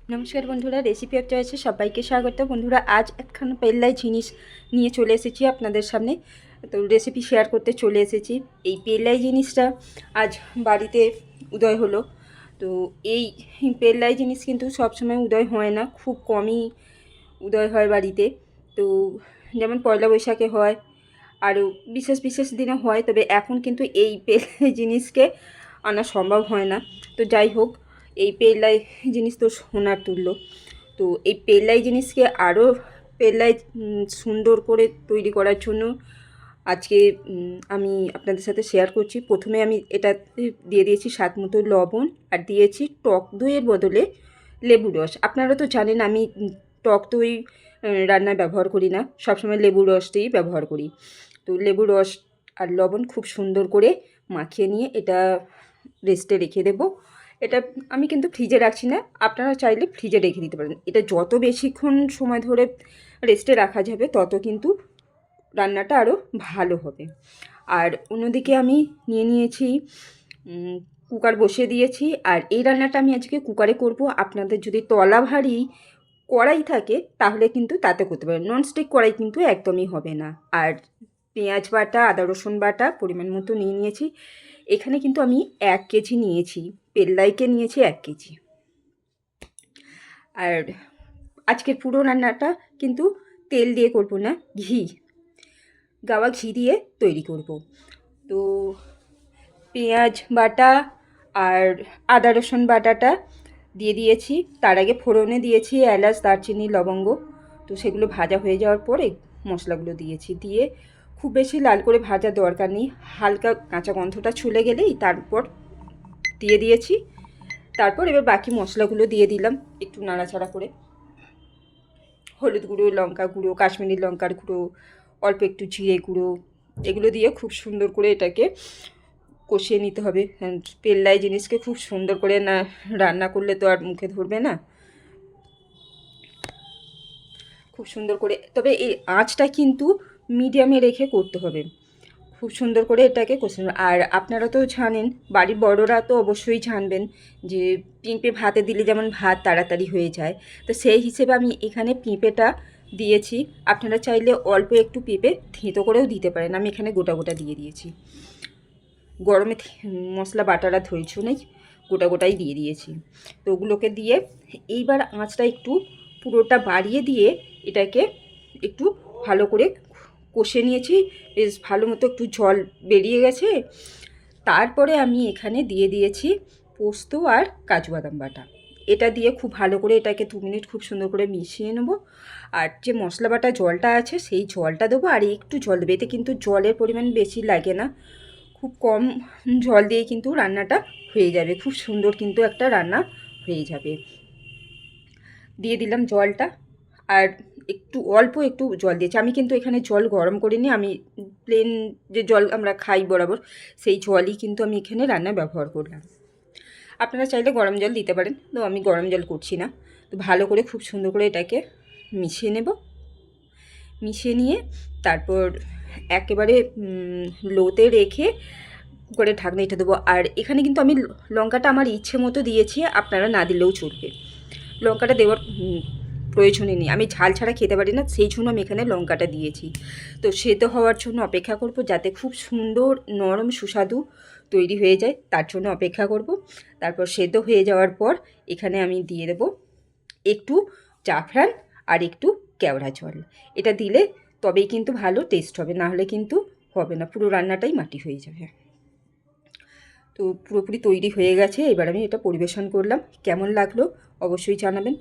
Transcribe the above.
নমস্কার বন্ধুরা, recipe of চয়েসে সবাইকে স্বাগত। বন্ধুরা, আজ একখানা পেল্লাই জিনিস নিয়ে চলে এসেছি আপনাদের সামনে। তো রেসিপি শেয়ার করতে চলে এসেছি। এই পেল্লাই জিনিসটা আজ বাড়িতে উদয় হলো। তো এই পেল্লাই জিনিস কিন্তু সবসময় উদয় হয় না, খুব কমই উদয় হয় বাড়িতে। তো যেমন পয়লা বৈশাখে হয়, আরও বিশেষ বিশেষ দিনে হয়, তবে এখন কিন্তু এই পেল্লাই জিনিসকে আনা সম্ভব হয় না। তো যাই হোক, এই পেল্লাই জিনিস তো সোনার তুল্য। তো এই পেল্লাই জিনিসকে আরও পেল্লাই সুন্দর করে তৈরি করার জন্য আজকে আমি আপনাদের সাথে শেয়ার করছি। প্রথমে আমি এটা দিয়ে দিয়েছি স্বাদ মতো লবণ, আর দিয়েছি টক দইয়ের বদলে লেবু রস। আপনারা তো জানেন আমি টক দই রান্নায় ব্যবহার করি না, সবসময় লেবু রসটাই ব্যবহার করি। তো লেবু রস আর লবণ খুব সুন্দর করে মাখিয়ে নিয়ে এটা রেস্টে রেখে দেবো। এটা আমি কিন্তু ফ্রিজে রাখছি না, আপনারা চাইলে ফ্রিজে রেখে দিতে পারেন। এটা যত বেশিক্ষণ সময় ধরে রেস্টে রাখা যাবে তত কিন্তু রান্নাটা আরও ভালো হবে। আর অন্যদিকে আমি নিয়ে নিয়েছি কুকার বসিয়ে দিয়েছি। আর এই রান্নাটা আমি আজকে কুকারে করব। আপনাদের যদি তলা ভারী কড়াই থাকে তাহলে কিন্তু তাতে করতে পারেন, ননস্টিক কড়াই কিন্তু একদমই হবে না। আর পেঁয়াজ বাটা, আদা রসুন বাটা পরিমাণ মতো নিয়ে নিয়েছি। এখানে কিন্তু আমি 1 কেজি নিয়েছি, পেল্লাইকে নিয়েছি 1 কেজি। আর আজকের পুরো রান্নাটা কিন্তু তেল দিয়ে করব না, গাওয়া ঘি দিয়ে তৈরি করব। তো পেঁয়াজ বাটা আর আদা রসুন বাটাটা দিয়ে দিয়েছি। তার আগে ফোড়নে দিয়েছি এলাচ, দারচিনি, লবঙ্গ। তো সেগুলো ভাজা হয়ে যাওয়ার পরে মশলাগুলো দিয়েছি। দিয়ে খুব বেশি লাল করে ভাজার দরকার নেই, হালকা কাঁচা গন্ধটা চলে গেলেই তারপর দিয়ে দিয়েছি। তারপর এবার বাকি মশলাগুলো দিয়ে দিলাম একটু নাড়াচাড়া করে। হলুদ গুঁড়ো, লঙ্কা গুঁড়ো, কাশ্মীরি লঙ্কার গুঁড়ো, অল্প একটু জিরে গুঁড়ো, এগুলো দিয়ে খুব সুন্দর করে এটাকে কষিয়ে নিতে হবে। পেল্লাই জিনিসকে খুব সুন্দর করে না রান্না করলে তো আর মুখে ধরবে না। খুব সুন্দর করে, তবে এই আঁচটা কিন্তু মিডিয়ামে রেখে করতে হবে। খুব সুন্দর করে এটাকে কষে নেব। আর আপনারা তো জানেন, বাড়ির বড়রা তো অবশ্যই জানবেন যে পেঁপে ভাতে দিলে যেমন ভাত তাড়াতাড়ি হয়ে যায়। তো সেই হিসেবে আমি এখানে পেঁপেটা দিয়েছি। আপনারা চাইলে অল্প একটু পেঁপে থেঁতো করেও দিতে পারেন, আমি এখানে গোটা গোটা দিয়ে দিয়েছি। গরমে মশলা বাটারা ধৈর্য নেই, গোটা গোটাই দিয়ে দিয়েছি। তো ওগুলোকে দিয়ে এইবার আঁচটা একটু পুরোটা বাড়িয়ে দিয়ে এটাকে একটু ভালো করে কষে নিয়েছি। বেশ ভালো মতো একটু জল বেরিয়ে গেছে। তারপরে আমি এখানে দিয়ে দিয়েছি পোস্ত আর কাজু বাদাম বাটা। এটা দিয়ে খুব ভালো করে এটাকে 2 মিনিট খুব সুন্দর করে মিশিয়ে নেব। আর যে মশলা বাটা জলটা আছে সেই জলটা দেবো, আর একটু জল দেবে। এতে কিন্তু জলের পরিমাণ বেশি লাগে না, খুব কম জল দিয়ে কিন্তু রান্নাটা হয়ে যাবে। খুব সুন্দর কিন্তু একটা রান্না হয়ে যাবে। দিয়ে দিলাম জলটা, আর একটু অল্প একটু জল দিয়েছি। আমি কিন্তু এখানে জল গরম করিনি, আমি প্লেন যে জল আমরা খাই বরাবর সেই জলই কিন্তু আমি এখানে রান্নায় ব্যবহার করলাম। আপনারা চাইলে গরম জল দিতে পারেন, তো আমি গরম জল করছি না। তো ভালো করে খুব সুন্দর করে এটাকে মিশিয়ে নেব। মিশিয়ে নিয়ে তারপর একেবারে লোতে রেখে কুকারে ঢাকনা এটা দেবো। আর এখানে কিন্তু আমি লঙ্কাটা আমার ইচ্ছে মতো দিয়েছি, আপনারা না দিলেও চলবে। লঙ্কাটা দেওয়ার প্রয়োজনই নেই, আমি ঝাল ছাড়া খেতে পারি না, সেই জন্য আমি এখানে লঙ্কাটা দিয়েছি। তো সেদ্ধ হওয়ার জন্য অপেক্ষা করব, যাতে খুব সুন্দর নরম সুস্বাদু তৈরি হয়ে যায়, তার জন্য অপেক্ষা করব। তারপর সেদ্ধ হয়ে যাওয়ার পর এখানে আমি দিয়ে দেব একটু জাফরান আর একটু কেওড়া জল। এটা দিলে তবেই কিন্তু ভালো টেস্ট হবে, না হলে কিন্তু হবে না, পুরো রান্নাটাই মাটি হয়ে যাবে। তো পুরোপুরি তৈরি হয়ে গেছে। এবার আমি এটা পরিবেশন করলাম, কেমন লাগলো অবশ্যই জানাবেন।